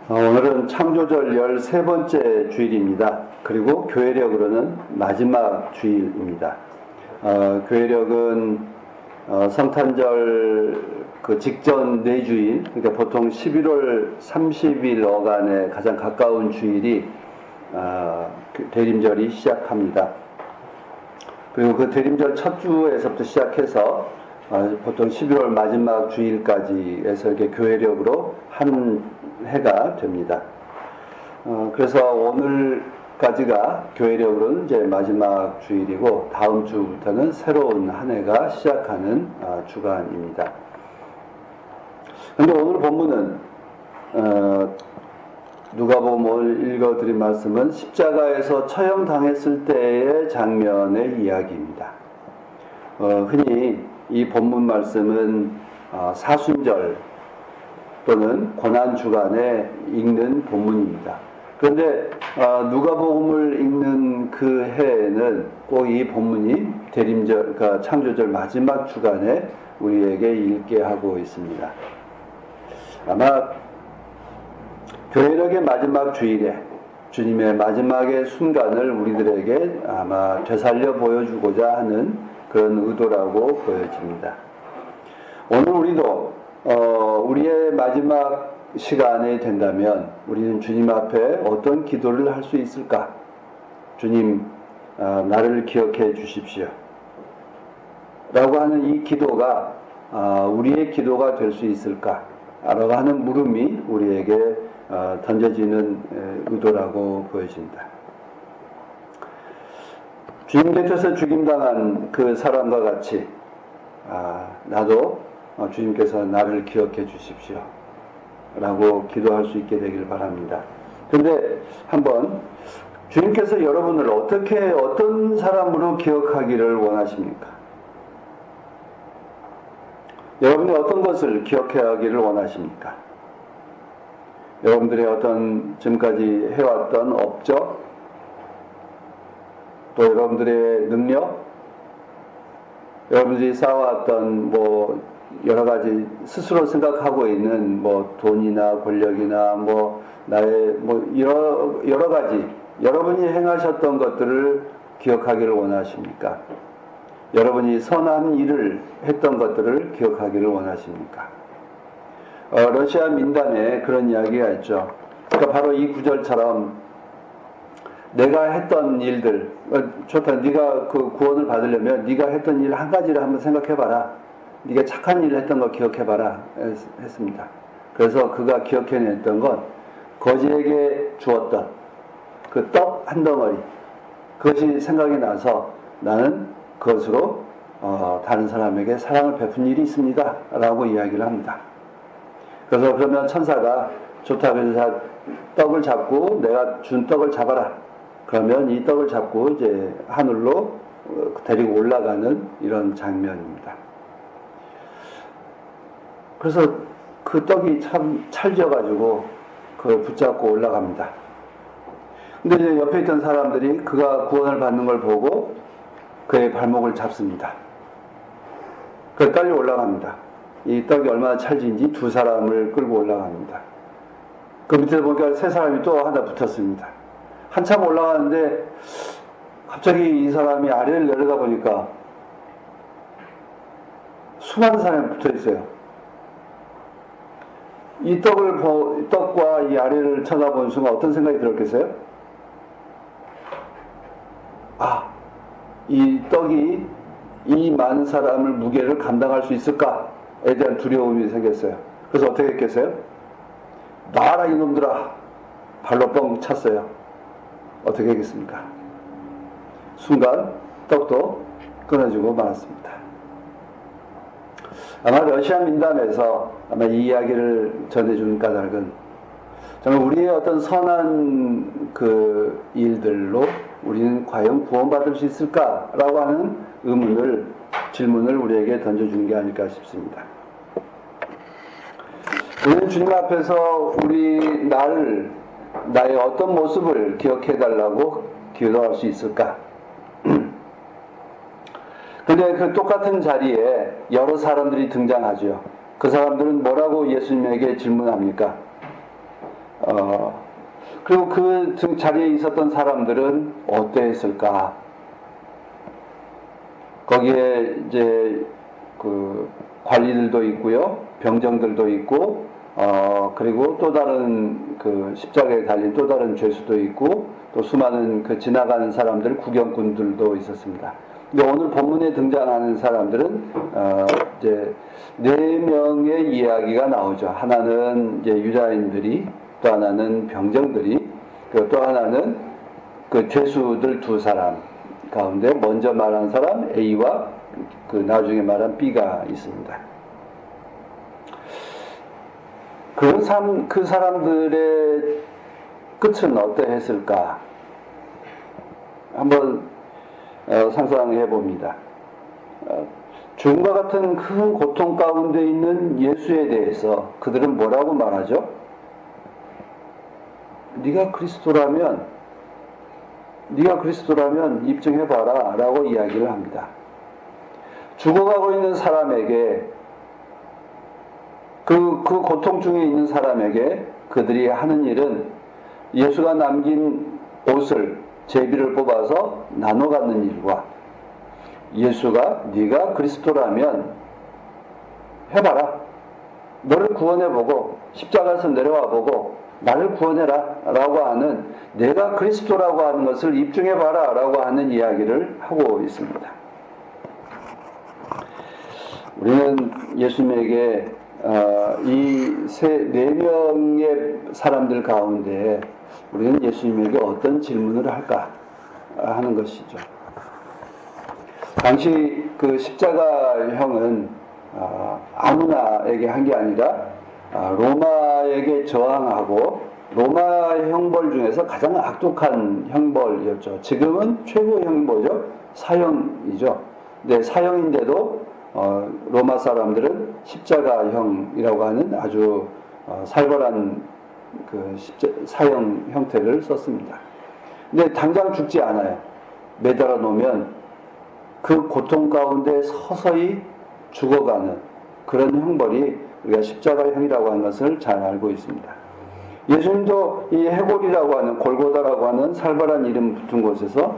오늘은 창조절 13번째 주일입니다. 그리고 교회력으로는 마지막 주일입니다. 교회력은 성탄절 그 직전 4주일, 그러니까 보통 11월 30일 어간에 가장 가까운 주일이 대림절이 시작합니다. 그리고 그 대림절 첫 주에서부터 시작해서 보통 11월 마지막 주일까지 해서 이렇게 교회력으로 한 해가 됩니다. 그래서 오늘까지가 교회력으로는 이제 마지막 주일이고 다음 주부터는 새로운 한 해가 시작하는 주간입니다. 그런데 오늘 본문은 누가복음 오늘 읽어드린 말씀은 십자가에서 처형당했을 때의 장면의 이야기입니다. 흔히 이 본문 말씀은 사순절 또는 고난주간에 읽는 본문입니다. 그런데 누가복음을 읽는 그 해에는 꼭 이 본문이 대림절, 그러니까 창조절 마지막 주간에 우리에게 읽게 하고 있습니다. 아마 교회력의 마지막 주일에 주님의 마지막의 순간을 우리들에게 아마 되살려 보여주고자 하는 그런 의도라고 보여집니다. 오늘 우리도 우리의 마지막 시간이 된다면 우리는 주님 앞에 어떤 기도를 할 수 있을까? 주님, 나를 기억해 주십시오. 라고 하는 이 기도가 우리의 기도가 될 수 있을까? 라고 하는 물음이 우리에게 던져지는 의도라고 보여집니다. 주님 곁에서 죽임당한 그 사람과 같이 나도 주님께서 나를 기억해 주십시오 라고 기도할 수 있게 되길 바랍니다. 그런데 한번 주님께서 여러분을 어떤 사람으로 기억하기를 원하십니까? 여러분이 어떤 것을 기억해야 하기를 원하십니까? 여러분들의 어떤 지금까지 해왔던 업적, 또 여러분들의 능력, 여러분들이 쌓아왔던 여러 가지 스스로 생각하고 있는 돈이나 권력이나 나의 여러 가지 여러분이 행하셨던 것들을 기억하기를 원하십니까? 여러분이 선한 일을 했던 것들을 기억하기를 원하십니까? 러시아 민단에 그런 이야기가 있죠. 그러니까 바로 이 구절처럼 내가 했던 일들, 좋다. 네가 그 구원을 받으려면 네가 했던 일 한 가지를 한번 생각해봐라. 네가 착한 일을 했던 거 기억해봐라 했습니다. 그래서 그가 기억해냈던 건 거지에게 주었던 그 떡 한 덩어리, 그것이 생각이 나서 나는 그것으로 다른 사람에게 사랑을 베푼 일이 있습니다 라고 이야기를 합니다. 그래서 그러면 천사가 좋다. 그래서 떡을 잡고 내가 준 떡을 잡아라. 그러면 이 떡을 잡고 이제 하늘로 데리고 올라가는 이런 장면입니다. 그래서 그 떡이 참 찰져가지고 그걸 붙잡고 올라갑니다. 근데 이제 옆에 있던 사람들이 그가 구원을 받는 걸 보고 그의 발목을 잡습니다. 그래서 빨리 올라갑니다. 이 떡이 얼마나 찰진지 두 사람을 끌고 올라갑니다. 그 밑에 보니까 세 사람이 또 하나 붙었습니다. 한참 올라가는데 갑자기 이 사람이 아래를 내려다 보니까 수많은 사람이 붙어 있어요. 이 떡과 이 아래를 쳐다보는 순간 어떤 생각이 들었겠어요? 이 떡이 이 많은 사람을 무게를 감당할 수 있을까에 대한 두려움이 생겼어요. 그래서 어떻게 했겠어요? 나와라 이놈들아! 발로 뻥 찼어요. 어떻게 하겠습니까? 순간 떡도 끊어지고 말았습니다. 아마 러시아 민담에서 아마 이 이야기를 전해준 까닭은 정말 우리의 어떤 선한 그 일들로 우리는 과연 구원받을 수 있을까라고 하는 질문을 우리에게 던져준 게 아닐까 싶습니다. 우리는 주님 앞에서 나의 어떤 모습을 기억해달라고 기도할 수 있을까? 근데 그 똑같은 자리에 여러 사람들이 등장하죠. 그 사람들은 뭐라고 예수님에게 질문합니까? 그리고 그 자리에 있었던 사람들은 어떠했을까? 거기에 이제 그 관리들도 있고요, 병정들도 있고, 그리고 또 다른 그 십자가에 달린 또 다른 죄수도 있고, 또 수많은 그 지나가는 사람들, 구경꾼들도 있었습니다. 근데 오늘 본문에 등장하는 사람들은 이제 4명의 이야기가 나오죠. 하나는 이제 유다인들이, 또 하나는 병정들이, 그리고 또 하나는 그 죄수들 2사람 가운데 먼저 말한 사람 A와 그 나중에 말한 B가 있습니다. 그 사람들의 끝은 어떠했을까? 한번 상상해 봅니다. 죽음과 같은 큰 고통 가운데 있는 예수에 대해서 그들은 뭐라고 말하죠? 네가 그리스도라면 입증해봐라 라고 이야기를 합니다. 죽어가고 있는 사람에게 그 고통 중에 있는 사람에게 그들이 하는 일은 예수가 남긴 옷을 제비를 뽑아서 나눠 갖는 일과 예수가 네가 그리스도라면 해봐라. 너를 구원해보고 십자가에서 내려와보고 나를 구원해라 라고 하는 내가 그리스도라고 하는 것을 입증해봐라 라고 하는 이야기를 하고 있습니다. 우리는 예수님에게 이 4명의 사람들 가운데 우리는 예수님에게 어떤 질문을 할까 하는 것이죠. 당시 그 십자가형은 아무나에게 한 게 아니라 로마에게 저항하고 로마 형벌 중에서 가장 악독한 형벌이었죠. 지금은 최고 형벌이죠. 사형이죠. 근데 사형인데도 로마 사람들은 십자가형이라고 하는 아주 살벌한 그 사형 형태를 썼습니다. 근데 당장 죽지 않아요. 매달아 놓으면 그 고통 가운데 서서히 죽어가는 그런 형벌이 우리가 십자가형이라고 하는 것을 잘 알고 있습니다. 예수님도 이 해골이라고 하는 골고다라고 하는 살벌한 이름 붙은 곳에서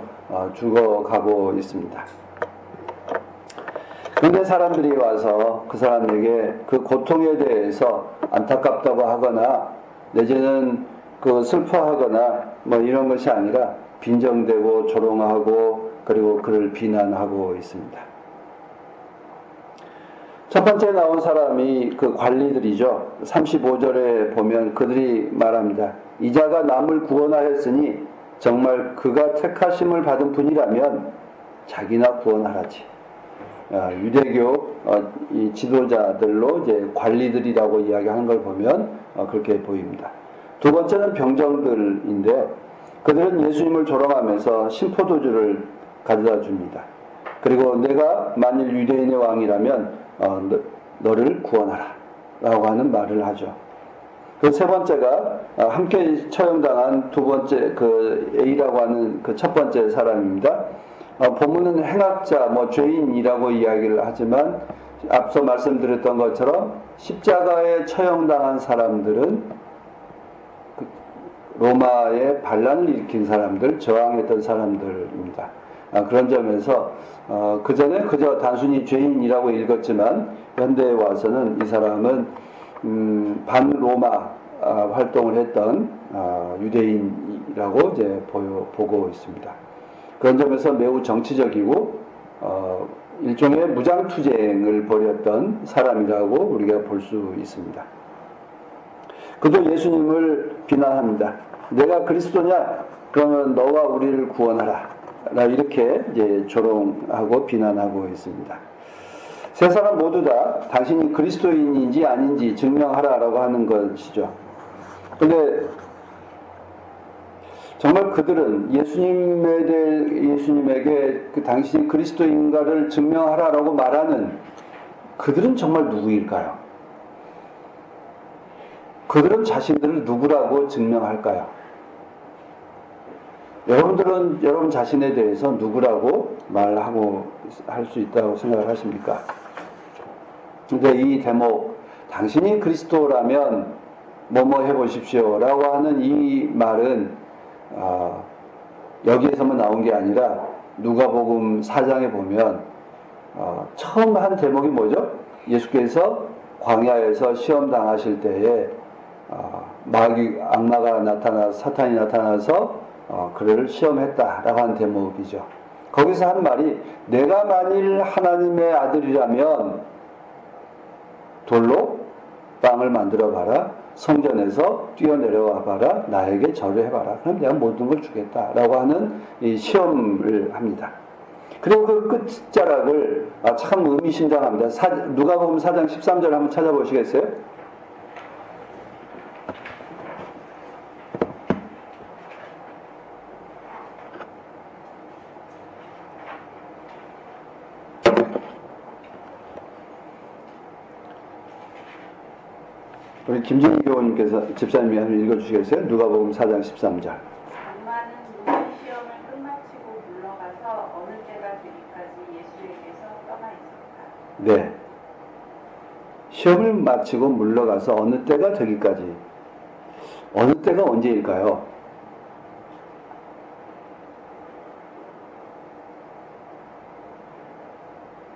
죽어가고 있습니다. 그런데 사람들이 와서 그 사람에게 그 고통에 대해서 안타깝다고 하거나 내지는 그 슬퍼하거나 뭐 이런 것이 아니라 빈정대고 조롱하고 그리고 그를 비난하고 있습니다. 첫 번째 나온 사람이 그 관리들이죠. 35절에 보면 그들이 말합니다. 이자가 남을 구원하였으니 정말 그가 택하심을 받은 분이라면 자기나 구원하라지. 유대교 이 지도자들로 이제 관리들이라고 이야기하는 걸 보면 그렇게 보입니다. 두 번째는 병정들인데 그들은 예수님을 조롱하면서 심포도주를 가져다 줍니다. 그리고 내가 만일 유대인의 왕이라면 너를 구원하라 라고 하는 말을 하죠. 그 세 번째가 함께 처형당한 두 번째 그 A라고 하는 그 첫 번째 사람입니다. 본문은 행악자, 죄인이라고 이야기를 하지만 앞서 말씀드렸던 것처럼 십자가에 처형당한 사람들은 로마의 반란을 일으킨 사람들, 저항했던 사람들입니다. 그런 점에서 그 전에 그저 단순히 죄인이라고 읽었지만 현대에 와서는 이 사람은 반로마 활동을 했던 유대인이라고 이제 보고 있습니다. 그런 점에서 매우 정치적이고 일종의 무장투쟁을 벌였던 사람이라고 우리가 볼 수 있습니다. 그도 예수님을 비난합니다. 내가 그리스도냐? 그러면 너와 우리를 구원하라. 이렇게 이제 조롱하고 비난하고 있습니다. 세 사람 모두 다 당신이 그리스도인인지 아닌지 증명하라라고 하는 것이죠. 근데 정말 그들은 예수님에게 그 당신이 그리스도인가를 증명하라라고 말하는 그들은 정말 누구일까요? 그들은 자신들을 누구라고 증명할까요? 여러분들은 여러분 자신에 대해서 누구라고 말하고 할 수 있다고 생각을 하십니까? 근데 이 대목, 당신이 그리스도라면 뭐뭐 해보십시오 라고 하는 이 말은 여기에서만 나온 게 아니라 누가복음 4장에 보면 처음 한 대목이 뭐죠? 예수께서 광야에서 시험 당하실 때에 악마가 나타나 사탄이 나타나서 그를 시험했다라고 하는 대목이죠. 거기서 한 말이 내가 만일 하나님의 아들이라면 돌로 빵을 만들어 봐라. 성전에서 뛰어내려와 봐라. 나에게 절을 해봐라. 그럼 내가 모든 걸 주겠다라고 하는 이 시험을 합니다. 그리고 그 끝자락을 참 의미심장합니다. 누가복음 4장 13절 한번 찾아보시겠어요? 우리 김진희 교우님께서 집사님이 한번 읽어주시겠어요? 누가복음 4장 13절. 악마는 모든 시험을 끝마치고 물러가서 어느 때가 되기까지 예수에게서 떠나 있었다. 네. 시험을 마치고 물러가서 어느 때가 되기까지. 어느 때가 언제일까요?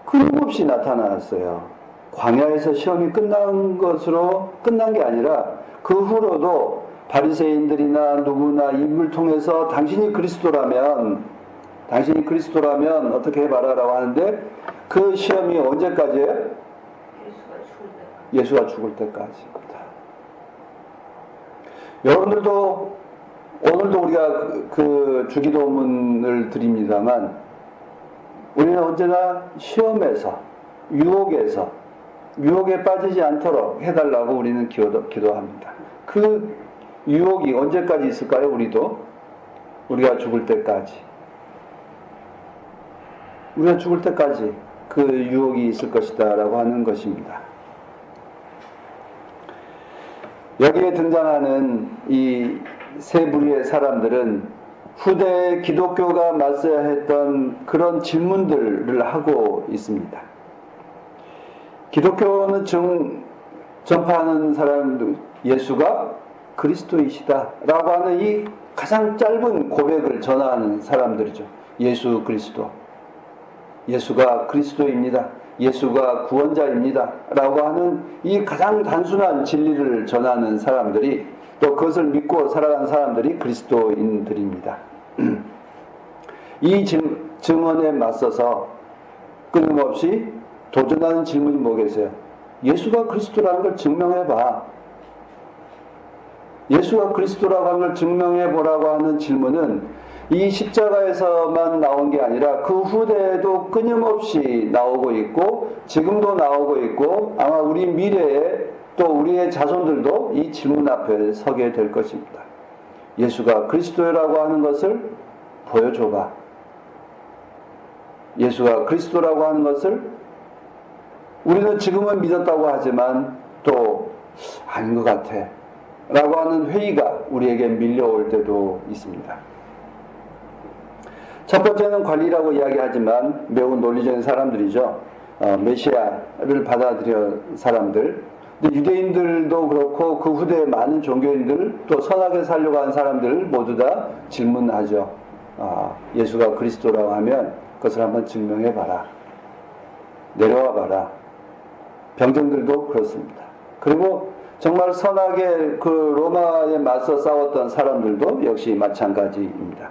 끊임없이 나타났어요. 광야에서 시험이 끝난 게 아니라 그 후로도 바리새인들이나 누구나 입을 통해서 당신이 그리스도라면 어떻게 해봐라라고 하는데 그 시험이 언제까지예요? 예수가 죽을 때까지입니다. 여러분들도 오늘도 우리가 그 주기도문을 드립니다만 우리는 언제나 시험에서 유혹에 빠지지 않도록 해달라고 우리는 기도합니다. 그 유혹이 언제까지 있을까요? 우리가 죽을 때까지. 우리가 죽을 때까지 그 유혹이 있을 것이다 라고 하는 것입니다. 여기에 등장하는 이 세 부류의 사람들은 후대 기독교가 맞서야 했던 그런 질문들을 하고 있습니다. 기독교는 전파하는 사람들, 예수가 그리스도이시다라고 하는 이 가장 짧은 고백을 전하는 사람들이죠. 예수 그리스도. 예수가 그리스도입니다. 예수가 구원자입니다. 라고 하는 이 가장 단순한 진리를 전하는 사람들이 또 그것을 믿고 살아가는 사람들이 그리스도인들입니다. 이 증언에 맞서서 끊임없이 도전하는 질문이 뭐겠어요? 예수가 그리스도라는 걸 증명해봐. 예수가 그리스도라고 하는 걸 증명해보라고 하는 질문은 이 십자가에서만 나온 게 아니라 그 후대에도 끊임없이 나오고 있고 지금도 나오고 있고 아마 우리 미래에 또 우리의 자손들도 이 질문 앞에 서게 될 것입니다. 예수가 그리스도라고 하는 것을 보여줘봐. 예수가 그리스도라고 하는 것을 우리는 지금은 믿었다고 하지만 또 아닌 것 같아 라고 하는 회의가 우리에게 밀려올 때도 있습니다. 첫 번째는 관리라고 이야기하지만 매우 논리적인 사람들이죠. 메시아를 받아들여 사람들. 근데 유대인들도 그렇고 그 후대의 많은 종교인들 또 선하게 살려고 하는 사람들 모두 다 질문하죠. 예수가 그리스도라고 하면 그것을 한번 증명해봐라. 내려와봐라. 병정들도 그렇습니다. 그리고 정말 선하게 그 로마에 맞서 싸웠던 사람들도 역시 마찬가지입니다.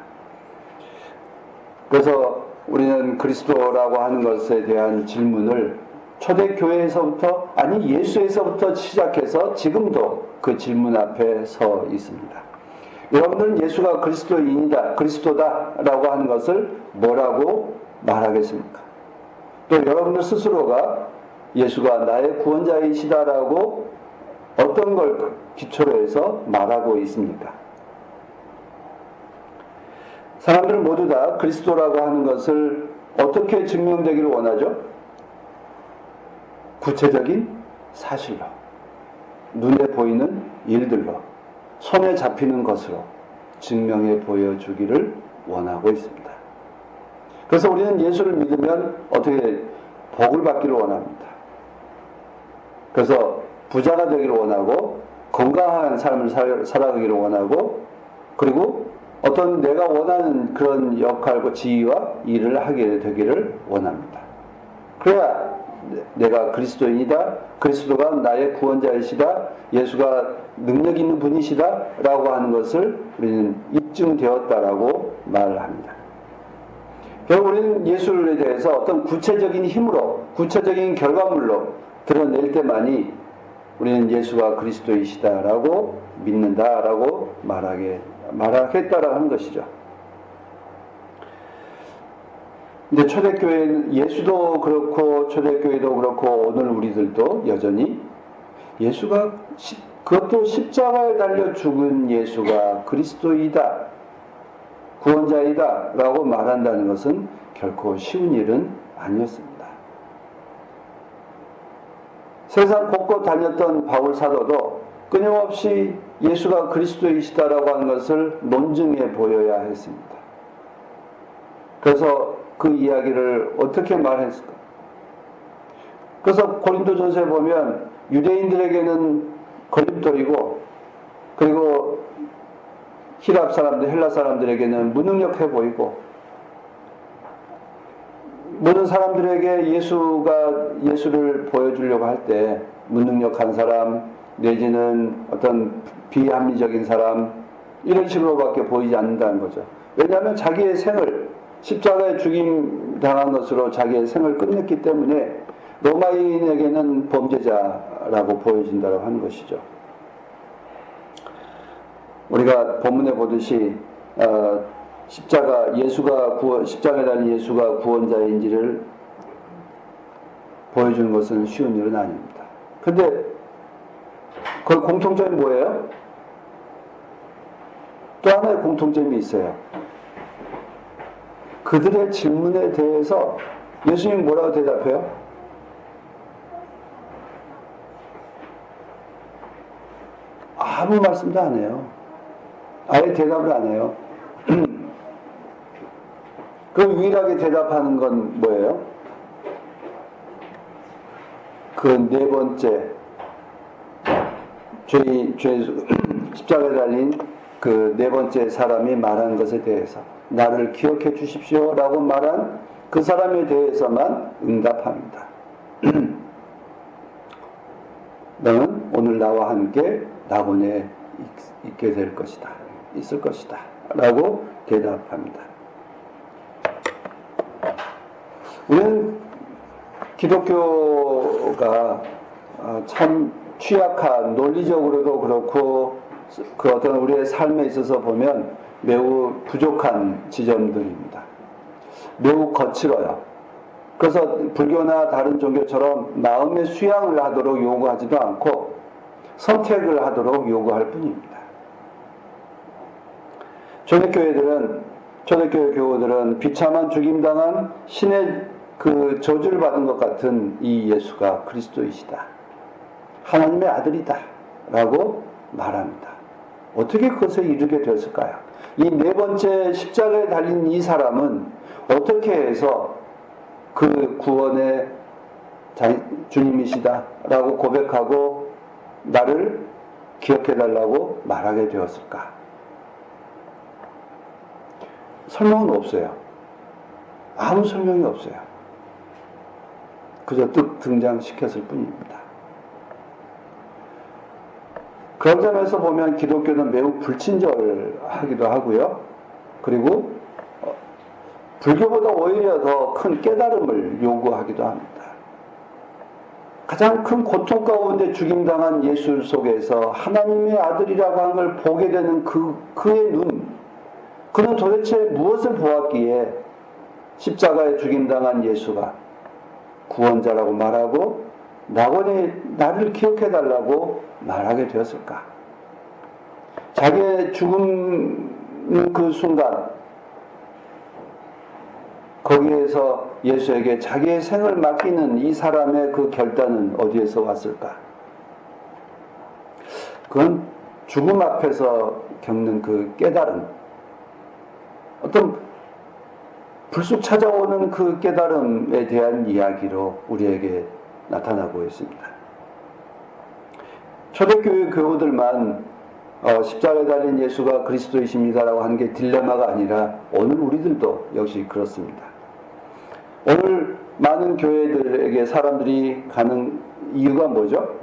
그래서 우리는 그리스도라고 하는 것에 대한 질문을 초대교회에서부터 아니 예수에서부터 시작해서 지금도 그 질문 앞에 서 있습니다. 여러분들은 예수가 그리스도다 라고 하는 것을 뭐라고 말하겠습니까? 또 여러분들 스스로가 예수가 나의 구원자이시다라고 어떤 걸 기초로 해서 말하고 있습니까? 사람들은 모두 다 그리스도라고 하는 것을 어떻게 증명되기를 원하죠? 구체적인 사실로, 눈에 보이는 일들로, 손에 잡히는 것으로 증명해 보여주기를 원하고 있습니다. 그래서 우리는 예수를 믿으면 어떻게 복을 받기를 원합니다. 그래서 부자가 되기를 원하고 건강한 삶을 살아가기를 원하고, 그리고 어떤 내가 원하는 그런 역할과 지위와 일을 하게 되기를 원합니다. 그래야 내가 그리스도인이다, 그리스도가 나의 구원자이시다, 예수가 능력 있는 분이시다 라고 하는 것을 우리는 입증되었다라고 말을 합니다. 결국 우리는 예수에 대해서 어떤 구체적인 힘으로, 구체적인 결과물로 드러낼 때만이 우리는 예수가 그리스도이시다라고 믿는다라고 말하겠다라고 하는 것이죠. 근데 초대교회는 예수도 그렇고 초대교회도 그렇고 오늘 우리들도 여전히 예수가 그것도 십자가에 달려 죽은 예수가 그리스도이다, 구원자이다 라고 말한다는 것은 결코 쉬운 일은 아니었습니다. 세상 곳곳 다녔던 바울 사도도 끊임없이 예수가 그리스도이시다라고 하는 것을 논증해 보여야 했습니다. 그래서 그 이야기를 어떻게 말했을까? 그래서 고린도전서에 보면 유대인들에게는 걸림돌이고, 그리고 히랍 사람들, 헬라 사람들에게는 무능력해 보이고, 모든 사람들에게 예수를 보여주려고 할 때 무능력한 사람, 내지는 어떤 비합리적인 사람, 이런 식으로밖에 보이지 않는다는 거죠. 왜냐하면 자기의 생을 십자가에 죽임 당한 것으로 자기의 생을 끝냈기 때문에 로마인에게는 범죄자라고 보여진다고 하는 것이죠. 우리가 본문에 보듯이 십자가에 달린 예수가 구원자인지를 보여주는 것은 쉬운 일은 아닙니다. 그런데 그 공통점이 뭐예요? 또 하나의 공통점이 있어요. 그들의 질문에 대해서 예수님이 뭐라고 대답해요? 아무 말씀도 안 해요. 아예 대답을 안 해요. 그럼 유일하게 대답하는 건 뭐예요? 그 네 번째 십자가에 달린 그 네 번째 사람이 말한 것에 대해서 나를 기억해 주십시오 라고 말한 그 사람에 대해서만 응답합니다. 너는 오늘 나와 함께 낙원에 있게 될 것이다, 있을 것이다 라고 대답합니다. 우리는 기독교가 참 취약한, 논리적으로도 그렇고 그 어떤 우리의 삶에 있어서 보면 매우 부족한 지점들입니다. 매우 거칠어요. 그래서 불교나 다른 종교처럼 마음의 수양을 하도록 요구하지도 않고 선택을 하도록 요구할 뿐입니다. 초대교회 교우들은 비참한 죽임당한 신의 그 저주를 받은 것 같은 이 예수가 그리스도이시다, 하나님의 아들이다 라고 말합니다. 어떻게 그것을 이루게 되었을까요? 이 네 번째 십자가에 달린 이 사람은 어떻게 해서 그 구원의 주님이시다 라고 고백하고 나를 기억해달라고 말하게 되었을까? 설명은 없어요. 아무 설명이 없어요. 그저 뚝 등장시켰을 뿐입니다. 그런 점에서 보면 기독교는 매우 불친절하기도 하고요. 그리고 불교보다 오히려 더 큰 깨달음을 요구하기도 합니다. 가장 큰 고통 가운데 죽임당한 예수 속에서 하나님의 아들이라고 하는 걸 보게 되는 그의 눈, 그는 도대체 무엇을 보았기에 십자가에 죽임당한 예수가 구원자라고 말하고 낙원에 나를 기억해달라고 말하게 되었을까? 자기의 죽음 그 순간 거기에서 예수에게 자기의 생을 맡기는 이 사람의 그 결단은 어디에서 왔을까? 그건 죽음 앞에서 겪는 그 깨달음, 어떤 불쑥 찾아오는 그 깨달음에 대한 이야기로 우리에게 나타나고 있습니다. 초대교회 교우들만 십자가에 달린 예수가 그리스도이십니다라고 하는 게 딜레마가 아니라 오늘 우리들도 역시 그렇습니다. 오늘 많은 교회들에게 사람들이 가는 이유가 뭐죠?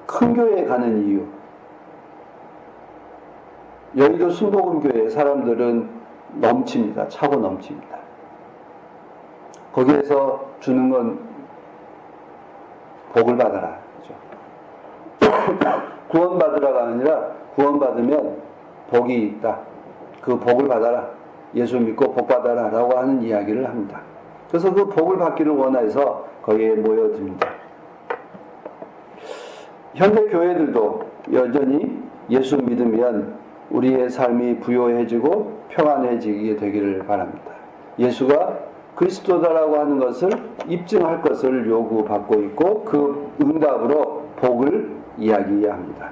큰 교회에 가는 이유. 여의도 순복음교회 사람들은 넘칩니다. 차고 넘칩니다. 거기에서 주는 건 복을 받아라. 그렇죠? 구원받으라가 아니라 구원받으면 복이 있다. 그 복을 받아라. 예수 믿고 복 받아라 라고 하는 이야기를 합니다. 그래서 그 복을 받기를 원해서 거기에 모여듭니다. 현대 교회들도 여전히 예수 믿으면 우리의 삶이 부요해지고 평안해지게 되기를 바랍니다. 예수가 그리스도다라고 하는 것을 입증할 것을 요구받고 있고 그 응답으로 복을 이야기합니다.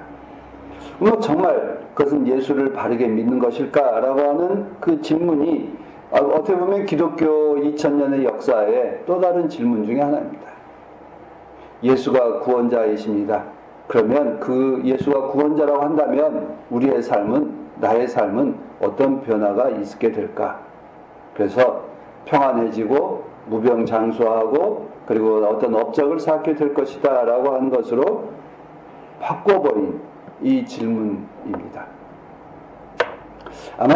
그럼 정말 그것은 예수를 바르게 믿는 것일까라고 하는 그 질문이 어떻게 보면 기독교 2000년의 역사의 또 다른 질문 중에 하나입니다. 예수가 구원자이십니다. 그러면 그 예수가 구원자라고 한다면 우리의 삶은, 나의 삶은 어떤 변화가 있게 될까? 그래서 평안해지고 무병장수하고 그리고 어떤 업적을 쌓게 될 것이다 라고 하는 것으로 바꿔버린 이 질문입니다. 아마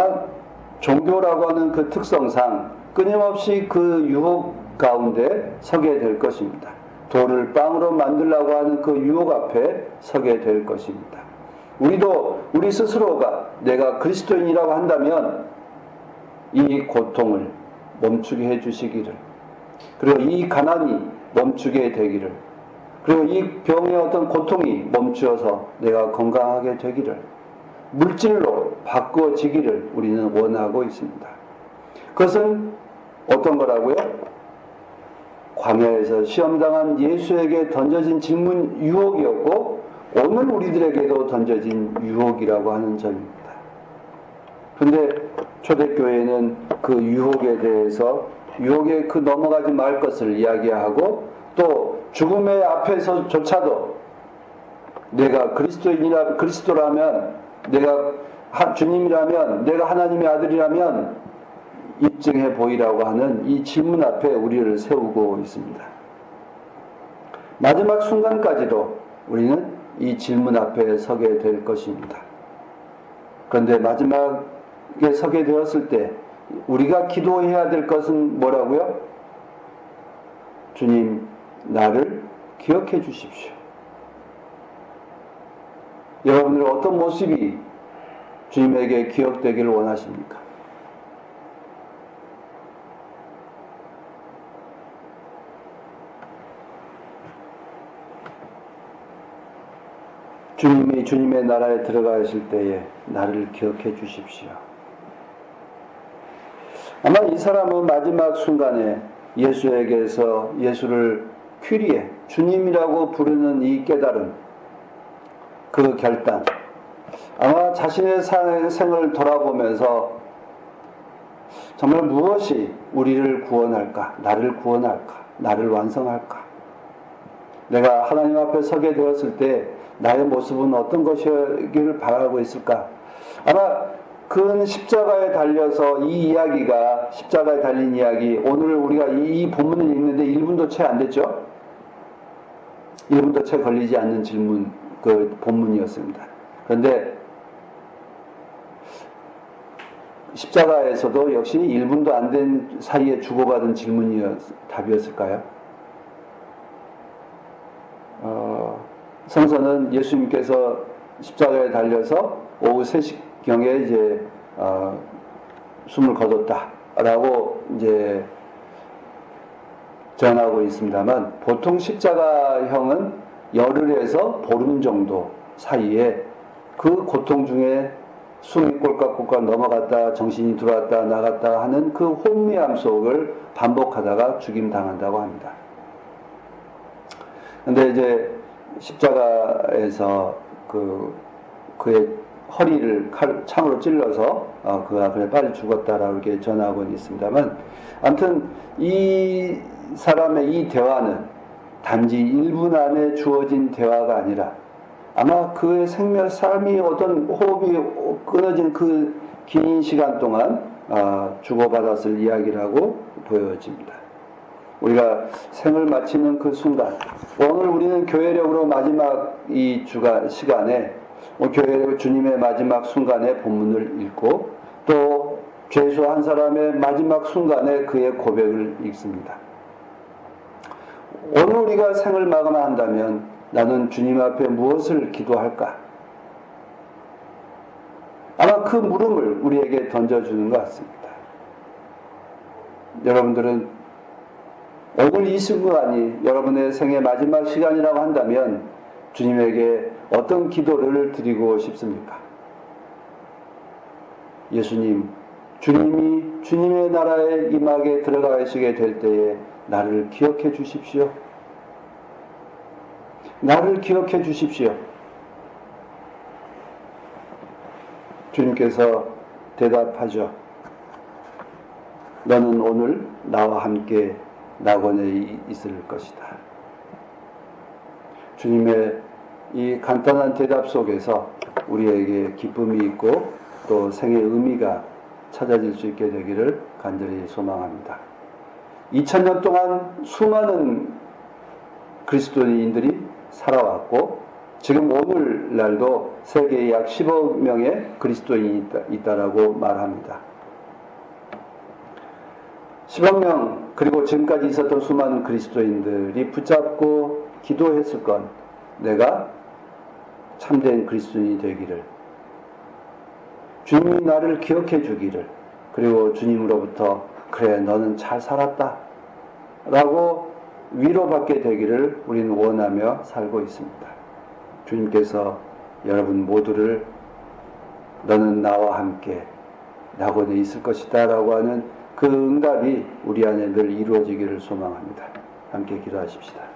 종교라고 하는 그 특성상 끊임없이 그 유혹 가운데 서게 될 것입니다. 돌을 빵으로 만들려고 하는 그 유혹 앞에 서게 될 것입니다. 우리도 우리 스스로가 내가 그리스도인이라고 한다면 이 고통을 멈추게 해주시기를, 그리고 이 가난이 멈추게 되기를, 그리고 이 병의 어떤 고통이 멈추어서 내가 건강하게 되기를, 물질로 바꿔지기를 우리는 원하고 있습니다. 그것은 어떤 거라고요? 광야에서 시험당한 예수에게 던져진 질문 유혹이었고 오늘 우리들에게도 던져진 유혹이라고 하는 점입니다. 그런데 초대교회는 그 유혹에 대해서 유혹에 그 넘어가지 말 것을 이야기하고 또 죽음의 앞에서조차도 내가 그리스도라면, 내가 주님이라면, 내가 하나님의 아들이라면 입증해 보이라고 하는 이 질문 앞에 우리를 세우고 있습니다. 마지막 순간까지도 우리는 이 질문 앞에 서게 될 것입니다. 그런데 마지막에 서게 되었을 때 우리가 기도해야 될 것은 뭐라고요? 주님, 나를 기억해 주십시오. 여러분들 어떤 모습이 주님에게 기억되기를 원하십니까? 주님이 주님의 나라에 들어가실 때에 나를 기억해 주십시오. 아마 이 사람은 마지막 순간에 예수에게서 예수를 퀴리에 주님이라고 부르는 이 깨달음, 그 결단, 아마 자신의 생을 돌아보면서 정말 무엇이 우리를 구원할까, 나를 구원할까, 나를 완성할까, 내가 하나님 앞에 서게 되었을 때 나의 모습은 어떤 것이기를 바라고 있을까? 아마 그 십자가에 달려서 이 이야기가, 십자가에 달린 이야기, 오늘 우리가 이 본문을 읽는데 1분도 채 안 됐죠? 1분도 채 걸리지 않는 질문, 그 본문이었습니다. 그런데 십자가에서도 역시 1분도 안 된 사이에 주고받은 답이었을까요? 성서는 예수님께서 십자가에 달려서 오후 3시경에 이제 숨을 거뒀다라고 이제 전하고 있습니다만, 보통 십자가형은 열흘에서 보름 정도 사이에 그 고통 중에 숨이 꼴깍꼴깍 넘어갔다 정신이 들어왔다 나갔다 하는 그 혼미함 속을 반복하다가 죽임당한다고 합니다. 근데 이제 십자가에서 그의 허리를 창으로 찔러서 그가 그래 빨리 죽었다라고 이렇게 전하고 있습니다만, 아무튼 이 사람의 이 대화는 단지 1분 안에 주어진 대화가 아니라 아마 그의 삶이 어떤 호흡이 끊어진 그 긴 시간 동안 주고받았을 이야기라고 보여집니다. 우리가 생을 마치는 그 순간, 오늘 우리는 교회력으로 마지막 이 시간에 교회력 주님의 마지막 순간에 본문을 읽고 또 죄수 한 사람의 마지막 순간에 그의 고백을 읽습니다. 오늘 우리가 생을 마감한다면 나는 주님 앞에 무엇을 기도할까? 아마 그 물음을 우리에게 던져주는 것 같습니다. 여러분들은 오늘 이 순간이 여러분의 생의 마지막 시간이라고 한다면 주님에게 어떤 기도를 드리고 싶습니까? 예수님, 주님이 주님의 나라에 임하게 들어가시게 될 때에 나를 기억해 주십시오. 나를 기억해 주십시오. 주님께서 대답하죠. 너는 오늘 나와 함께 낙원에 있을 것이다. 주님의 이 간단한 대답 속에서 우리에게 기쁨이 있고 또 생의 의미가 찾아질 수 있게 되기를 간절히 소망합니다. 2000년 동안 수많은 그리스도인들이 살아왔고 지금 오늘날도 세계에 약 10억 명의 그리스도인이 있다라고 말합니다. 10억 명 그리고 지금까지 있었던 수많은 그리스도인들이 붙잡고 기도했을 건 내가 참된 그리스도인이 되기를, 주님이 나를 기억해 주기를, 그리고 주님으로부터 그래 너는 잘 살았다 라고 위로받게 되기를 우리는 원하며 살고 있습니다. 주님께서 여러분 모두를 너는 나와 함께 낙원에 있을 것이다 라고 하는 그 응답이 우리 안에 늘 이루어지기를 소망합니다. 함께 기도하십시다.